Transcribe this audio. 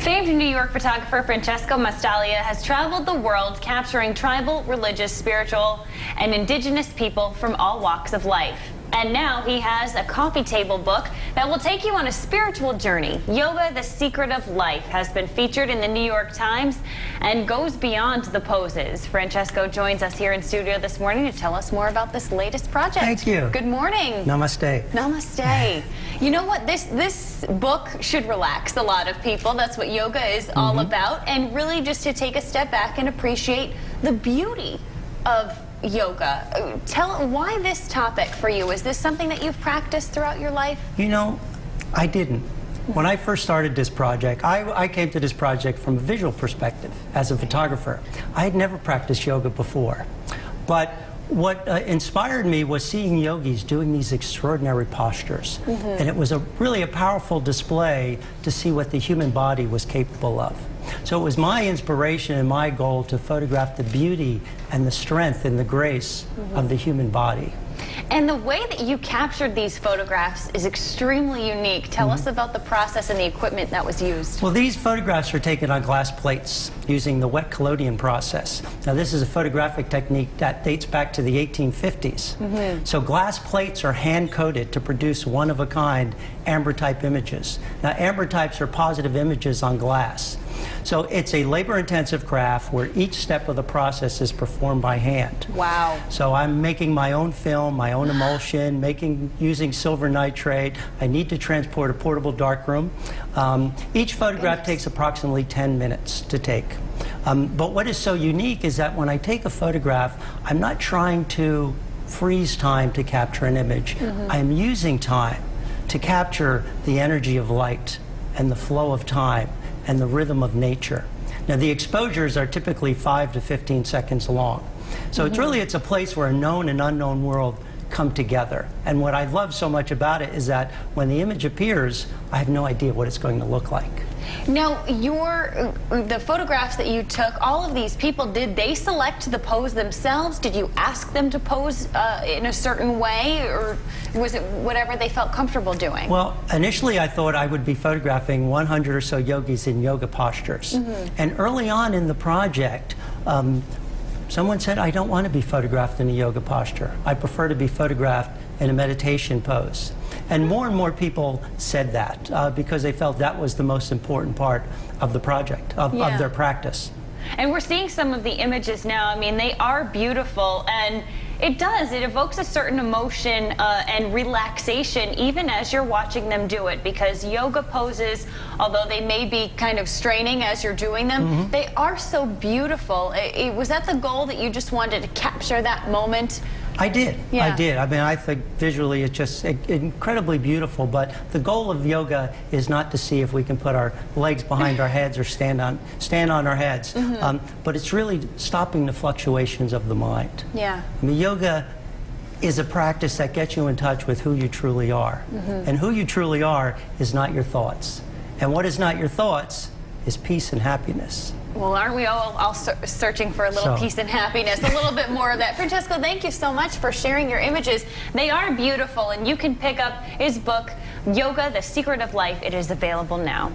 Famed New York photographer Francesco Mastallia has traveled the world capturing tribal, religious, spiritual, and indigenous people from all walks of life. And now he has a coffee table book that will take you on a spiritual journey. Yoga, the Secret of Life has been featured in the New York Times and goes beyond the poses. Francesco joins us here in studio this morning to tell us more about this latest project. Thank you. Good morning. Namaste. Namaste. You know what? This book should relax a lot of people. That's what yoga is all about. And really just to take a step back and appreciate the beauty of yoga. Tell why this topic for you. Is this something that you've practiced throughout your life? You know, I didn't. When I first started this project, I came to this project from a visual perspective as a photographer. I had never practiced yoga before. But what inspired me was seeing yogis doing these extraordinary postures. And it was really a powerful display to see what the human body was capable of. So it was my inspiration and my goal to photograph the beauty and the strength and the grace of the human body. And the way that you captured these photographs is extremely unique. Tell us about the process and the equipment that was used. Well, these photographs are taken on glass plates using the wet collodion process. Now, this is a photographic technique that dates back to the 1850s. So glass plates are hand-coated to produce one-of-a-kind amber-type images. Now, amber types are positive images on glass. So it's a labor-intensive craft where each step of the process is performed by hand. Wow. So I'm making my own film, my own emulsion, using silver nitrate. I need to transport a portable darkroom. Each photograph takes approximately 10 minutes to take. But what is so unique is that when I take a photograph, I'm not trying to freeze time to capture an image. I'm using time to capture the energy of light and the flow of time and the rhythm of nature. Now, the exposures are typically 5 to 15 seconds long. So it's a place where a known and unknown world come together. And what I love so much about it is that when the image appears, I have no idea what it's going to look like. Now, the photographs that you took, all of these people, did they select the pose themselves? Did you ask them to pose in a certain way, or was it whatever they felt comfortable doing? Well, initially I thought I would be photographing 100 or so yogis in yoga postures. And early on in the project, someone said, I don't want to be photographed in a yoga posture. I prefer to be photographed in a meditation pose. And more people said that because they felt that was the most important part of the project, of their practice. And we're seeing some of the images now. I mean, they are beautiful, and it evokes a certain emotion and relaxation even as you're watching them do it, because yoga poses, although they may be kind of straining as you're doing them, they are so beautiful. Was that the goal, that you just wanted to capture that moment? I did. Yeah. I did. I mean, I think visually it's just incredibly beautiful, but the goal of yoga is not to see if we can put our legs behind our heads or stand on our heads, but it's really stopping the fluctuations of the mind. Yeah. I mean, yoga is a practice that gets you in touch with who you truly are. And who you truly are is not your thoughts. And what is not your thoughts is peace and happiness. Well, aren't we all searching for a little peace and happiness, a little bit more of that? Francesco, thank you so much for sharing your images. They are beautiful, and you can pick up his book, Yoga, the Secret of Life. It is available now.